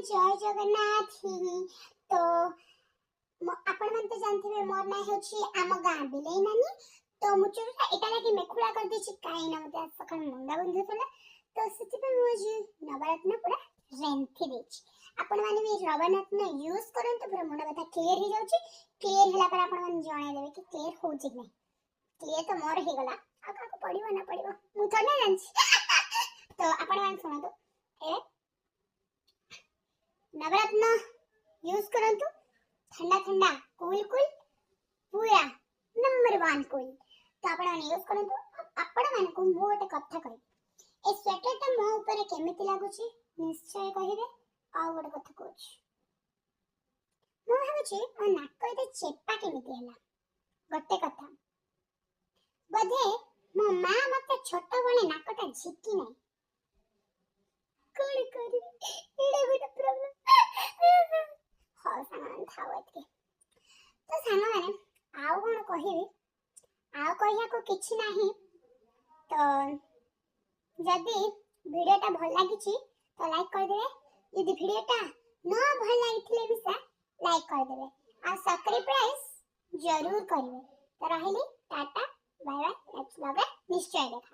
जय जगन्नाथ तो आपण मन तो जानथिबे मोर ना हेछि आम गां बिले नानी तो मुचो एटा लागी मेखुला कर देछि काई ना मते सखन मुंडा बंधु तला तो सेति पे मुजी नवरत्न पूरा रेंथि देछि आपण माने भी नवरत्न यूज करन तो पूरा मुंडा बता क्लियर हो जाउछि क्लियर होला पर आपण मन जणाय देबे कि क्लियर होछि कि नै क्लियर तो मोर हे गला आ का को पडिबो ना पडिबो मु तो नै जानछि तो आपण मन सुनो तो ए नवरत्न यूज करंतु ठंडा ठंडा कूल कूल पूरा नंबर 1 कूल तो आपण यूज करंतु आपण मन को मो गोटे कथा कहि ए स्वेटर त मो ऊपर केमिति लागु छी निश्चय कहिबे आ गोटे कथा कहूछ मो भाबु छी मो नाक एते चेपा केमिति हला गोटे कथा बधे मो मां मते छोट बणे नाकटा झिकी नै कोन करी एडा गोटे प्रॉब्लम हाँ सामान थावत के तो सानो माने आउ कोन कहिबे आउ कहिया को किछि नाही तो जदी वीडियोटा भल लागिछि तो लाइक कर देबे यदि वीडियोटा न भल लागिथिले भी सा लाइक कर देबे आ सब्सक्राइब जरूर करिवे तो रहली tata bye bye next vlog निश्चय देखा।